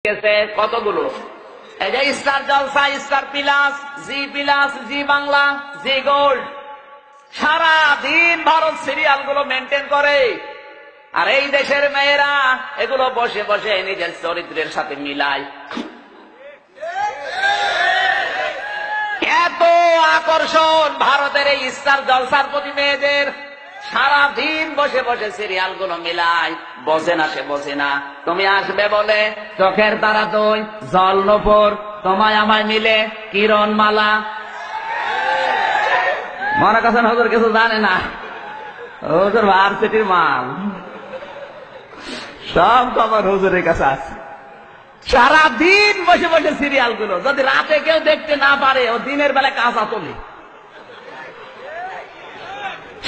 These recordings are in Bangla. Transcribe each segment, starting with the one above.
কতগুলো এই যে স্টার জলসা, স্টার প্লাস, জি প্লাস, জি বাংলা, জি গোল্ড, সারা দিন ভারত সিরিয়াল গুলো মেনটেন করে। আর এই দেশের মেয়েরা এগুলো বসে বসে নিজের চরিত্রের সাথে মিলায়। এত আকর্ষণ ভারতের এই স্টার জলসার প্রতি মেয়েদের, সারা দিন বসে বসে সিরিয়াল গুলো মিলায়। বসে না, সে বসে না। তুমি আসবে বলে চোখের তারা তুই, জল নপুর, তোমায় আমায় মিলে কিরণ মালা। মনে করছেন হুজুর কিছু জানে না? হুজুর ভার্সিটির মাল, সব খবর হুজুরের কাছে আছে। সারা দিন বসে বসে সিরিয়াল গুলো, যদি রাতে কেউ দেখতে না পারে, ও দিনের বেলা কাঁচা তোলে।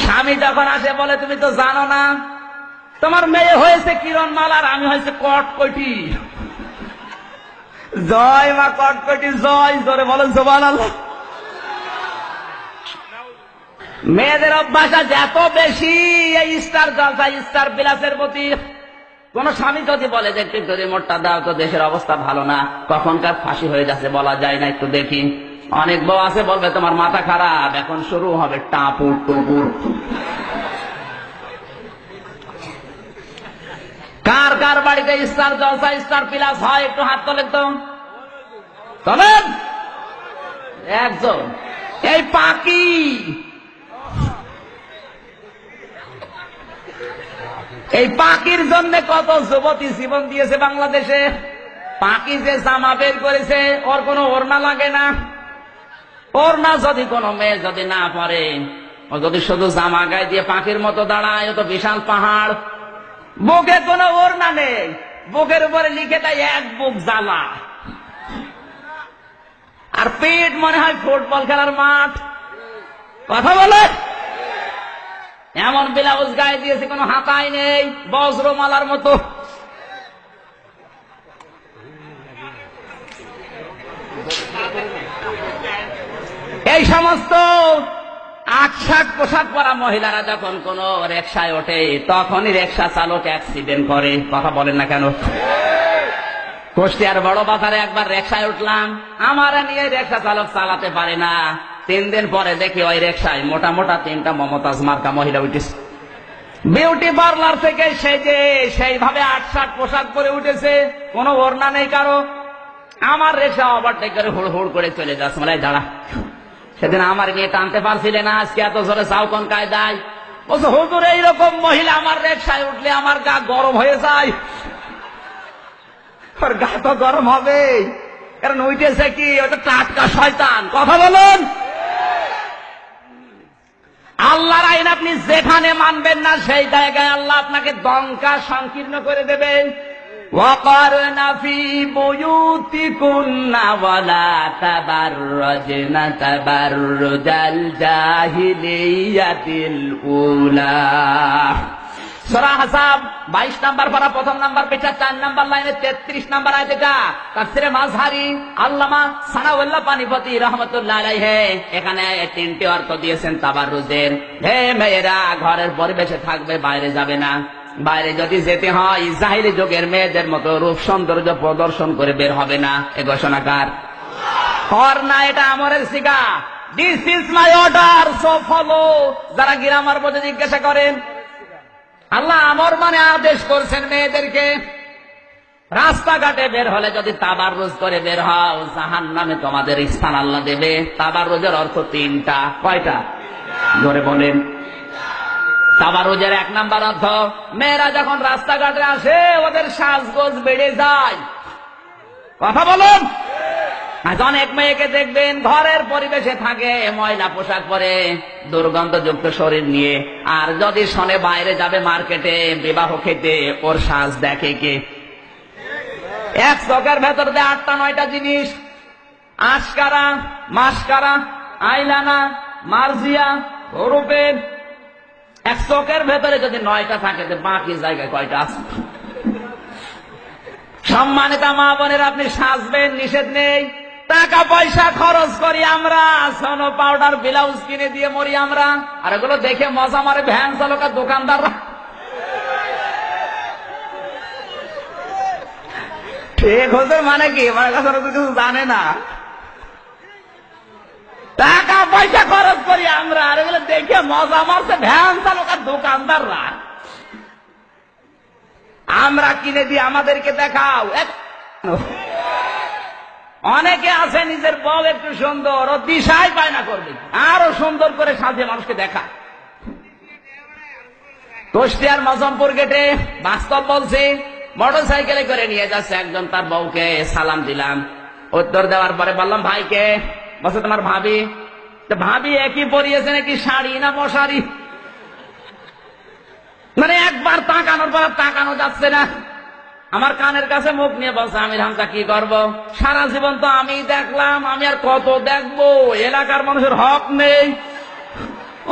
স্বামী যখন আসে বলে তুমি তো জানো না তোমার মেয়ে হয়েছে কিরণ মালার, আমি হয়েছে কটকটি। জয় মা কটকটি জয়, জোরে বলেন সুবহানাল্লাহ। মেয়েদের অভ্যাস এত বেশি এই স্টার জলসা, স্টার বিলাসের প্রতি। কোন স্বামী যদি বলে যে একটু রিমোটটা দাও তো, দেশের অবস্থা ভালো না, কখনকার ফাঁসি হয়ে যাচ্ছে বলা যায় না, একটু দেখি। অনেক বউ আছে বলবে তোমার মাথা খারাপ, এখন শুরু হবে টাপুর টুপুর। কার কার বাড়িতে স্টার জলসা, স্টার প্লাস হয় একটু হাত তোলেন তো, তোলেন। একজন এই পাকি, এই পাকির জন্য কত যুবতী জীবন দিয়েছে বাংলাদেশে। পাকি যে জামা বের করেছে, ওর কোনো ওড়না লাগে না। ওড়না যদি কোনো মেয়ে যদি না পরে, ও যদি শুধু জামা গায়ে দিয়ে পাখির মতো দাঁড়ায়, ও তো বিশাল পাহাড়। বুকে কোনো ওড়না নেই, বুকের উপরে লিখে দেয় এক বুক জ্বালা, আর পেট মনে হয় ফুটবল খেলার মাঠ। কথা বলে এমন ব্লাউজ গায়ে দিয়েছে, কোনো হাতাই নেই, বজ্রমালার মতো। এই সমস্ত আকশাক পোশাক পরা মহিলারা যখন কোন রিকশায় ওঠে, তখনই রিকশা চালক অ্যাক্সিডেন্ট করে। কথা বলেন না কেন? কুষ্টিয়ার বড় বাজারে একবার রিকশায় উঠলাম, আমার নিয়ে রিকশা চালক চালাতে পারে না। 3 দিন পরে দেখি ওই রিকশায় মোটা মোটা 3টা মমতাজ মার্কা মহিলা উঠেছে। বিউটি পার্লার থেকে সেজে সেইভাবে আটশাট পোশাক পরে উঠেছে, কোনো ওড়না নেই কারো। আমার রিকশা ওভারটেক করে হুড় হুড় করে চলে যাচ্ছে। মানে দাঁড়া, সেদিন আমার নিয়ে টানতে পারছিলে না, আজকে এত জোরে যাও কোন কায়দায়? বলছে হুজুর এইরকম মহিলা আমার রিকশায় উঠলে আমার গা গরম হয়ে যায়। ওর গা তো গরম হবে, কারণ উঠেছে কি, ওটা টাটকা শয়তান। কথা বলুন। আল্লাহর আইন আপনি যেখানে মানবেন না, সেই জায়গায় আল্লাহ আপনাকে দঙ্কা সংকীর্ণ করে দেবেন। وَقَرْنَ فِي بُيُوتِكُنَّ وَلَا تَبَرَّجْنَ تَبَرُّجَ الْجَاهِلِيَّةِ الْأُولَى। সূরা আহজাব 22 নম্বর পারা, 1 নম্বর পৃষ্ঠা 4 নম্বর লাইনে 33 নম্বর আয়াত। এটা তাফসীরে মাযহারি আল্লামা সানাউল্লাহ পানিপতি রাহমাতুল্লাহ আলাইহি এখানে 3টি অর্থ দিয়েছেন তাবাররুজের। হে মেয়েরা, ঘরের পরিবেশে থাকবে, বাইরে যাবে না। বাইরে যদি যেতে হয়, জাহিলি যুগের মেয়েদের মতো রূপ সৌন্দর্য প্রদর্শন করে বের হবে না। এ ঘোষণাকার কর না, এটা আমরের সিগা। This is my order, so follow. যারা গ্রামার বোঝে জিজ্ঞাসা করেন, আল্লাহ আমর মানে আদেশ করছেন মেয়েদেরকে। রাস্তাঘাটে বের হলে যদি তাবাররুজ করে বের হও, জাহান্নামে তোমাদের স্থান আল্লাহ দেবে। তাবাররুজের অর্থ 3টা। কয়টা? ধরে বলেন। তাবাররুজের 1 নম্বর অর্থ, মেয়েরা যখন রাস্তাঘাটে আসে ওদের সাজগোজ বেড়ে যায়। কথা বলুন। আজ অনেক মেয়েকে দেখবেন ঘরের পরিবেশে থাকে, ময়লা পোশাক পরে, দুর্গন্ধযুক্ত শরীর নিয়ে। আর যদি শোনে বাইরে যাবে মার্কেটে বিবাহ খেতে, ওর সাজ দেখে কে? এক চোখের ভেতর দিয়ে 8টা 9টা জিনিস, আশকারা, মাস্কারা, আইলানা, মার্জিয়া, রূপের। এক চোখের ভেতরে যদি 9টা থাকে, বাকি জায়গায় কয়টা আছে? সম্মানিত মা বোনের, আপনি সাজবেন, নিষেধ নেই। টাকা পয়সা খরচ করি আমরা, সোনো পাউডার ব্লাউজ কিনে দিয়ে মরি আমরা। আর এগুলো দেখে মজা মারে ভ্যান চালকের দোকানদাররা। ঠিক হতে মানে কি, আমার কাছে তো কিছু জানে না। টাকা পয়সা খরচ করি আমরা, আর এগুলো দেখে মজা মারছে ভ্যান চালক আর দোকানদাররা। আমরা কিনে দিই, আমাদেরকে দেখাও। অনেকে আছে নিজের বউ একটু সুন্দর, ও দিশাই পায় না করবে, আরো সুন্দর করে সাজিয়ে মানুষকে দেখা। কুষ্টিয়ার মজমপুর গেটে বাস্তব বলছি, মোটর সাইকেলে করে নিয়ে যাচ্ছে একজন, তার বউকে সালাম দিলাম, উত্তর দেওয়ার পরে বললাম ভাইকে, বলছে তোমার ভাবি। ভাবি একই পরিয়েছে নাকি শাড়ি না মশারি, মানে একবার তাকানোর পর তাকানো যাচ্ছে না। আমার কানের কাছে মুখ নিয়ে বলছে, আমি হামজা কি করব, সারা জীবন তো আমি দেখলাম, আমি আর কত দেখবো, এলাকার মানুষের হক নেই,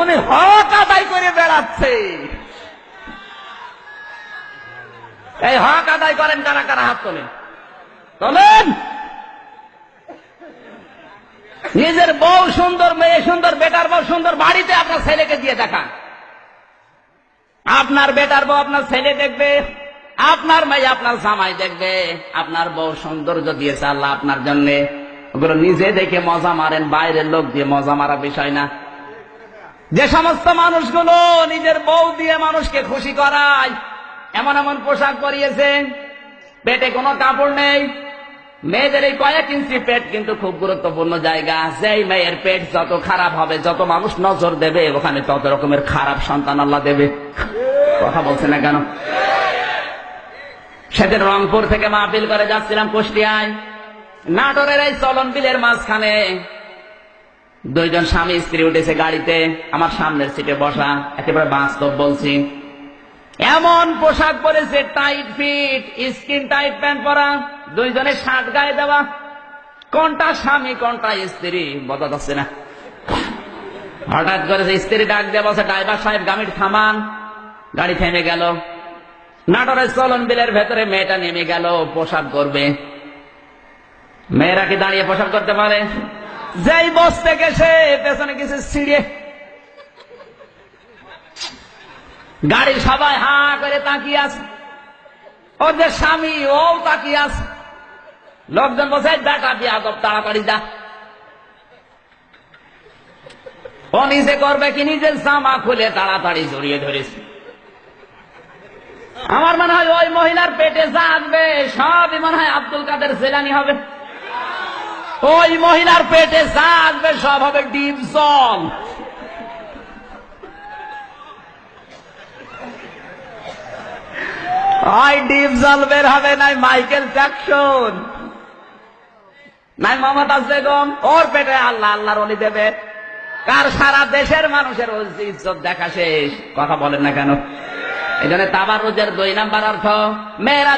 উনি হক আদায় করে বেড়াচ্ছে। এই হক আদায় করেন কারা কারা, হাত তোলেন, তোলেন। নিজের বউ সুন্দর, মেয়ে সুন্দর, বেটার বউ সুন্দর, বাড়িতে আপনার ছেলেকে দিয়ে দেখান। আপনার বেটার বউ আপনার ছেলে দেখবে, আপনার মেয়ে আপনার জামাই দেখবে। আপনার বউ সৌন্দর্য দিয়েছে আল্লাহ আপনার জন্য, ওগুলো নিজে দেখে মজা মারেন, বাইরের লোক দিয়ে মজা মারা বিষয় না। যে সমস্ত মানুষগুলো নিজের বউ দিয়ে মানুষকে খুশি করায়, এমন এমন পোশাক পরিয়েছে, পেটে কোনো কাপড় নেই। মেয়েদের এই কয়েক ইঞ্চি পেট কিন্তু খুব গুরুত্বপূর্ণ জায়গা। যেই মেয়ের পেট যত খারাপ হবে, যত মানুষ নজর দেবে, ওখানে তত রকমের খারাপ সন্তান আল্লাহ দেবে। কথা বলছে না কেন? সেদিন রংপুর থেকে মাহফিল করে যাচ্ছিলাম কুষ্টিয়ায়, নাটোরের এই চলন বিলের মাঝখানে দুইজন স্বামী স্ত্রী উঠেছে গাড়িতে, আমার সামনের সিটে বসা, একেবারে বাস্তব বলছি। এমন পোশাক পরেছে, tight fit, skin tight pant পরা, দুইজনে শার্ট গায়ে দেওয়া, কোনটা স্বামী কোনটা স্ত্রী বোঝা যাচ্ছে না। হঠাৎ করে স্ত্রী ডাক দিয়ে বলছে, ড্রাইভার সাহেব গাড়ি থামান। গাড়ি থেমে গেল। নাটোরের চলন বিলের ভেতরে মেয়েটা নেমে গেল পোশাক করবে। মেয়েরা কি দাঁড়িয়ে পোশাক করতে পারে? যেই বসতে গেছে পেছনে গেছে ছিঁড়ে। গাড়ির সবাই হা করে তাকিয়ে আছে, ওর যে স্বামী ও তাকিয়ে আছে। লোকজন বলছে, দেখা বিয়াদব, তাড়াতাড়ি যা। ও নিজে করবে কি, নিজের জামা খুলে তাড়াতাড়ি জড়িয়ে ধরেছে। আমার মনে হয় ওই মহিলার পেটে যা আসবে সবই মনে হয় আব্দুল কাদের জিলানী হবে। ওই মহিলার পেটে যা আসবে সব হবে ডিপ জল। হয় ডিপ জল বের হবে, নাই মাইকেল জ্যাকসন, নাই মমতাজ বেগম। ওর পেটে আল্লাহ আল্লাহর ওলি দেবে। কার সারা দেশের মানুষের ইজ্জত দেখা শেষ। কথা বলেন না কেন? এই জন্য তাবাররুজের 2 নাম্বার অর্থ, মেয়েরা